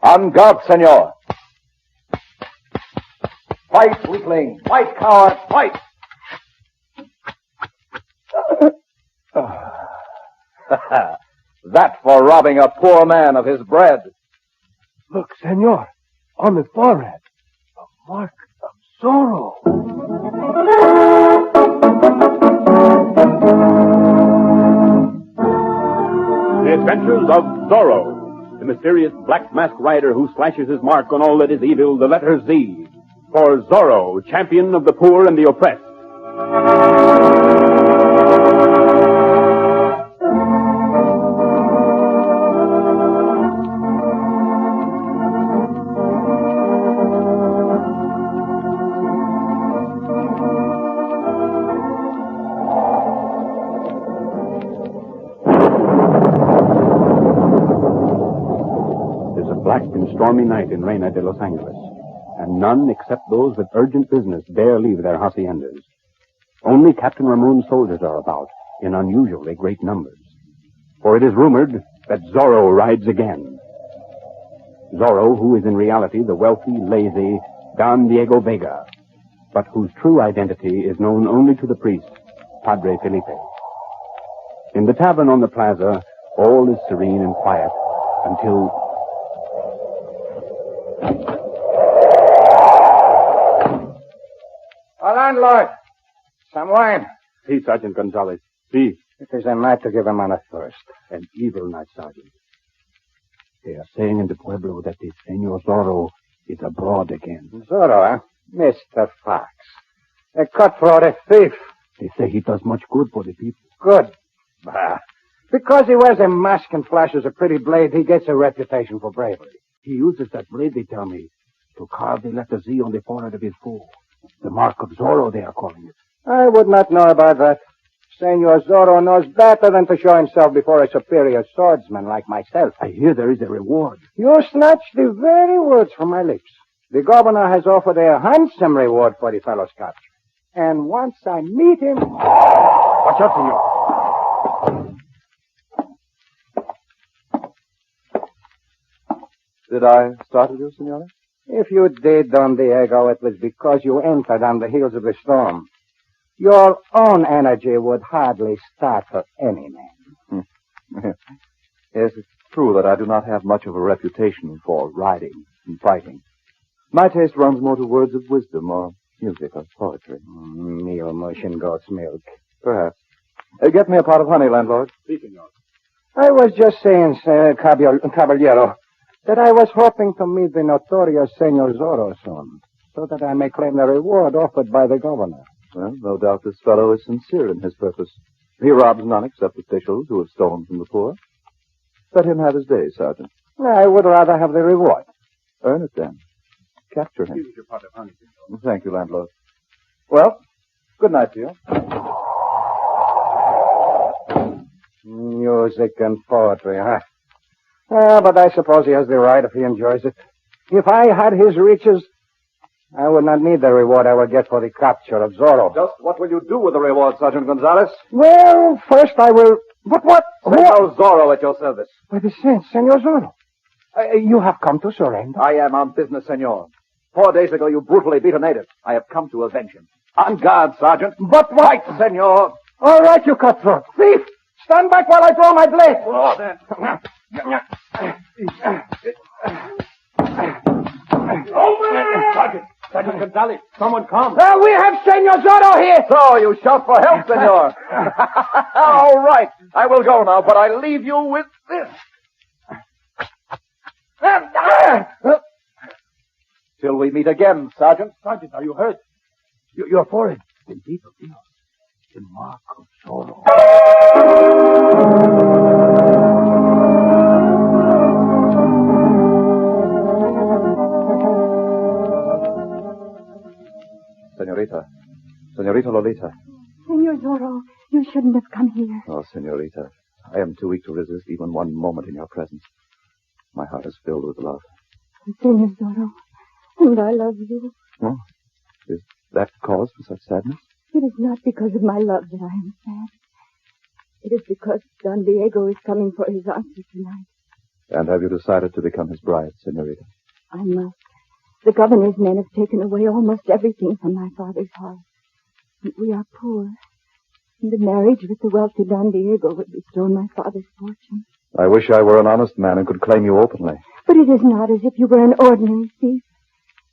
En garde, senor. Fight, weakling. Fight, coward. Fight. That for robbing a poor man of his bread. Look, senor, on the forehead, a mark of Zorro. The Adventures of Zorro, the mysterious black masked rider who slashes his mark on all that is evil, the letter Z, for Zorro, champion of the poor and the oppressed. Black and stormy night in Reina de Los Angeles, and none except those with urgent business dare leave their haciendas. Only Captain Ramon's soldiers are about, in unusually great numbers. For it is rumored that Zorro rides again. Zorro, who is in reality the wealthy, lazy Don Diego Vega, but whose true identity is known only to the priest, Padre Felipe. In the tavern on the plaza, all is serene and quiet until... Landlord, some wine. Si, Sergeant Gonzalez. Si. It is a night to give a man a thirst. An evil night, Sergeant. They are saying in the pueblo that the Senor Zorro is abroad again. Zorro, eh? Mr. Fox. A cutthroat, a thief. They say he does much good for the people. Good. Bah. Because he wears a mask and flashes a pretty blade, he gets a reputation for bravery. He uses that blade, they tell me, to carve the letter Z on the forehead of his foe. The mark of Zorro, they are calling it. I would not know about that. Senor Zorro knows better than to show himself before a superior swordsman like myself. I hear there is a reward. You snatched the very words from my lips. The governor has offered a handsome reward for the fellow's capture. And once I meet him... Watch out, senor. Did I startle you, senora? If you did, Don Diego, it was because you entered on the heels of the storm. Your own energy would hardly start for any man. Yes, it's true that I do not have much of a reputation for riding and fighting. My taste runs more to words of wisdom or music or poetry. Meal mush and goat's milk. Perhaps. Get me a pot of honey, landlord. Si, senor. I was just saying, caballero, that I was hoping to meet the notorious Senor Zorro soon, so that I may claim the reward offered by the governor. Well, no doubt this fellow is sincere in his purpose. He robs none except officials who have stolen from the poor. Let him have his day, Sergeant. I would rather have the reward. Earn it, then. Capture him. Here's your pot of honey, senor. Thank you, landlord. Well, good night to you. Music and poetry, huh? But I suppose he has the right if he enjoys it. If I had his riches, I would not need the reward I will get for the capture of Zorro. Just what will you do with the reward, Sergeant Gonzalez? Well, first I will... But what? Senor Zorro at your service. By the saints, Senor Zorro. You have come to surrender? I am on business, senor. 4 days ago you brutally beat a native. I have come to avenge him. En garde, Sergeant. But what? Fight, senor. All right, you cutthroat. Thief! Stand back while I draw my blade. Oh, then. Sergeant Gonzalez, someone come. We have Senor Zorro here. So you shout for help, senor. All right. I will go now, but I leave you with this. Till we meet again, Sergeant. Sergeant, are you hurt? Your forehead. Bendito Dios. The mark of Zorro. Senorita Lolita. Senor Zorro, you shouldn't have come here. Oh, senorita, I am too weak to resist even one moment in your presence. My heart is filled with love. Senor Zorro, and I love you. Oh, is that cause for such sadness? It is not because of my love that I am sad. It is because Don Diego is coming for his answer tonight. And have you decided to become his bride, senorita? I must. The governor's men have taken away almost everything from my father's house. We are poor. And the marriage with the wealthy Don Diego would bestow my father's fortune. I wish I were an honest man and could claim you openly. But it is not as if you were an ordinary thief.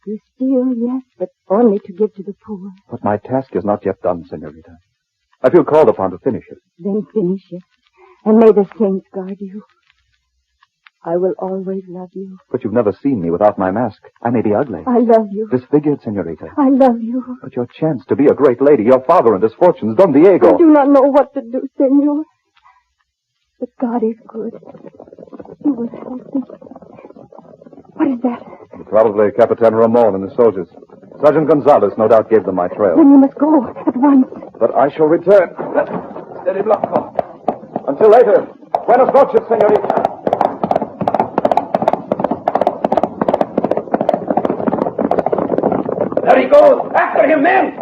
You steal, yes, but only to give to the poor. But my task is not yet done, senorita. I feel called upon to finish it. Then finish it, and may the saints guard you. I will always love you. But you've never seen me without my mask. I may be ugly. I love you. Disfigured, senorita. I love you. But your chance to be a great lady, your father and his fortunes, Don Diego. I do not know what to do, senor. But God is good. He will help me. What is that? Probably Captain Ramon and his soldiers. Sergeant Gonzalez no doubt gave them my trail. Then you must go at once. But I shall return. Steady, Blanco. Until later. Buenas noches, senorita. There he goes! After him, men!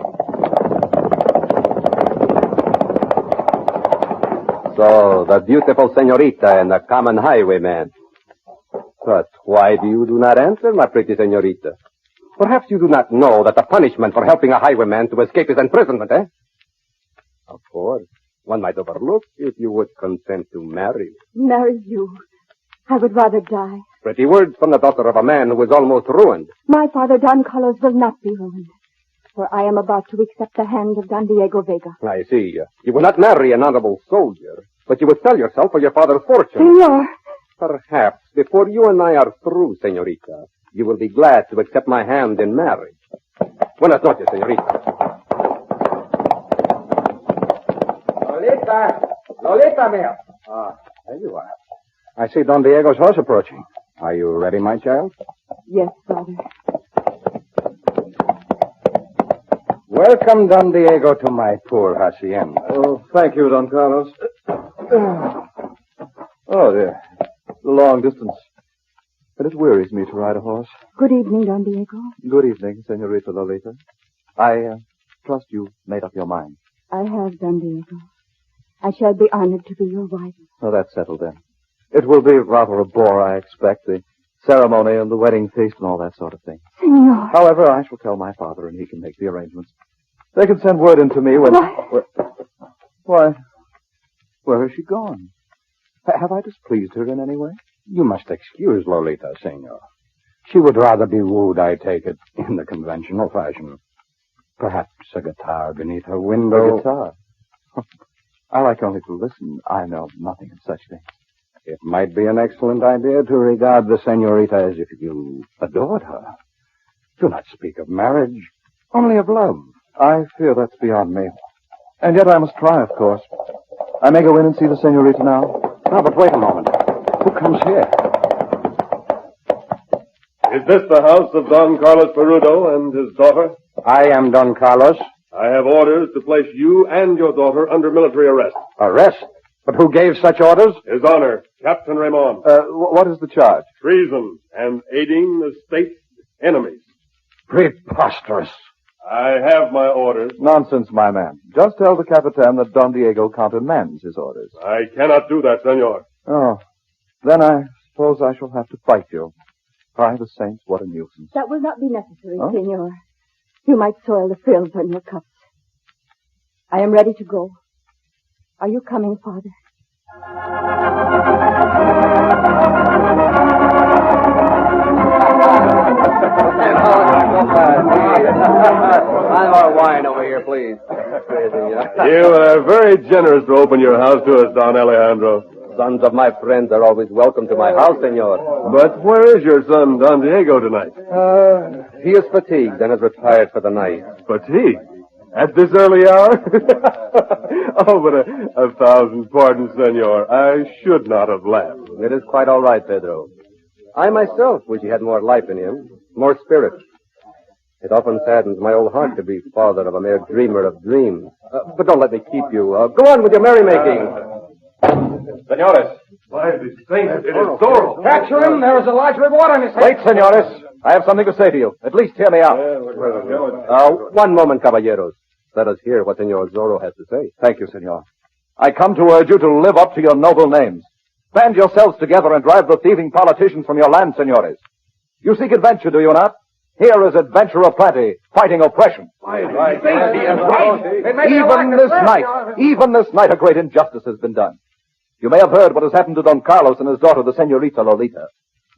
So, the beautiful senorita and the common highwayman. But why do you not answer, my pretty senorita? Perhaps you do not know that the punishment for helping a highwayman to escape is imprisonment, eh? Of course. One might overlook if you would consent to marry. Marry you. I would rather die. Pretty words from the daughter of a man who is almost ruined. My father, Don Carlos, will not be ruined. For I am about to accept the hand of Don Diego Vega. I see. You will not marry an honorable soldier, but you would sell yourself for your father's fortune. Senor! Perhaps before you and I are through, senorita, you will be glad to accept my hand in marriage. Buenas noches, senorita. Lolita! Lolita, ma'am! There you are. I see Don Diego's horse approaching. Are you ready, my child? Yes, father. Welcome, Don Diego, to my poor hacienda. Oh, thank you, Don Carlos. Oh, dear. The long distance. But it wearies me to ride a horse. Good evening, Don Diego. Good evening, Senorita Lolita. I trust you made up your mind. I have, Don Diego. I shall be honored to be your wife. Oh, that's settled then. It will be rather a bore, I expect, the ceremony and the wedding feast and all that sort of thing. Senor. However, I shall tell my father and he can make the arrangements. They can send word in to me when... Why, where has she gone? Have I displeased her in any way? You must excuse Lolita, senor. She would rather be wooed, I take it, in the conventional fashion. Perhaps a guitar beneath her window. A guitar? I like only to listen. I know nothing of such things. It might be an excellent idea to regard the senorita as if you adored her. Do not speak of marriage, only of love. I fear that's beyond me. And yet I must try, of course. I may go in and see the senorita now. No, but wait a moment. Who comes here? Is this the house of Don Carlos Perudo and his daughter? I am Don Carlos. I have orders to place you and your daughter under military arrest. Arrest? But who gave such orders? His Honor, Captain Ramon. What is the charge? Treason and aiding the state's enemies. Preposterous. I have my orders. Nonsense, my man. Just tell the Capitan that Don Diego countermands his orders. I cannot do that, senor. Oh, then I suppose I shall have to fight you. By the saints, what a nuisance. That will not be necessary, Huh? senor. You might soil the frills on your cups. I am ready to go. Are you coming, Father? One more wine over here, please. You are very generous to open your house to us, Don Alejandro. Sons of my friends are always welcome to my house, senor. But where is your son, Don Diego, tonight? He is fatigued and has retired for the night. Fatigue? At this early hour? Oh, but a thousand pardons, senor. I should not have laughed. It is quite all right, Pedro. I myself wish he had more life in him, more spirit. It often saddens my old heart to be father of a mere dreamer of dreams. But don't let me keep you. Go on with your merrymaking. Senores. By the saints, it is Zorro. Capture him. There is a large reward on his head. Wait, senores. I have something to say to you. At least hear me out. One moment, caballeros. Let us hear what Senor Zorro has to say. Thank you, senor. I come to urge you to live up to your noble names. Band yourselves together and drive the thieving politicians from your land, senores. You seek adventure, do you not? Here is adventure aplenty, fighting oppression. Even this night, a great injustice has been done. You may have heard what has happened to Don Carlos and his daughter, the senorita Lolita.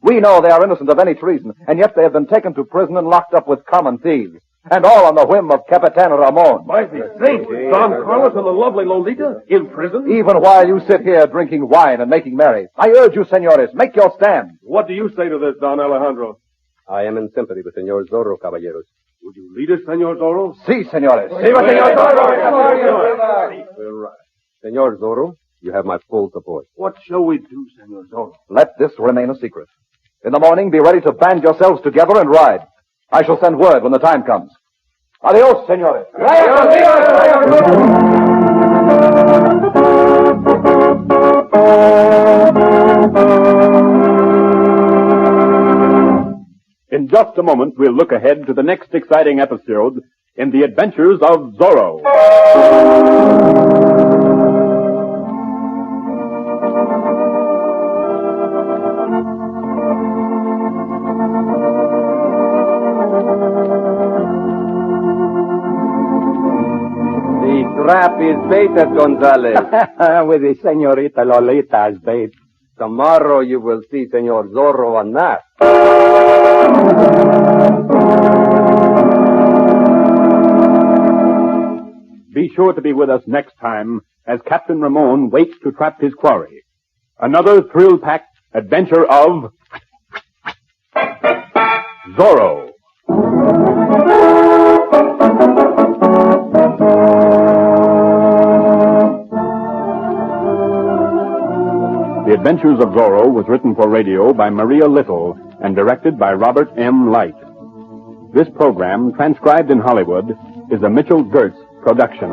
We know they are innocent of any treason, and yet they have been taken to prison and locked up with common thieves. And all on the whim of Captain Ramon. Mighty saints! Don Carlos and the lovely Lolita in prison? Even while you sit here drinking wine and making merry, I urge you, senores, make your stand. What do you say to this, Don Alejandro? I am in sympathy with Senor Zorro, caballeros. Would you lead us, Senor Zorro? Si, senores. Senor Zorro! We're right. Senor Zorro, you have my full support. What shall we do, Senor Zorro? Let this remain a secret. In the morning, be ready to band yourselves together and ride. I shall send word when the time comes. Adios, senores. In just a moment, we'll look ahead to the next exciting episode in The Adventures of Zorro. The trap is baited, Gonzales. With the senorita Lolita as bait. Tomorrow you will see Senor Zorro on that. Be sure to be with us next time as Captain Ramon waits to trap his quarry. Another thrill-packed adventure of Zorro. The Adventures of Zorro was written for radio by Maria Little and directed by Robert M. Light. This program, transcribed in Hollywood, is a Mitchell Gertz production.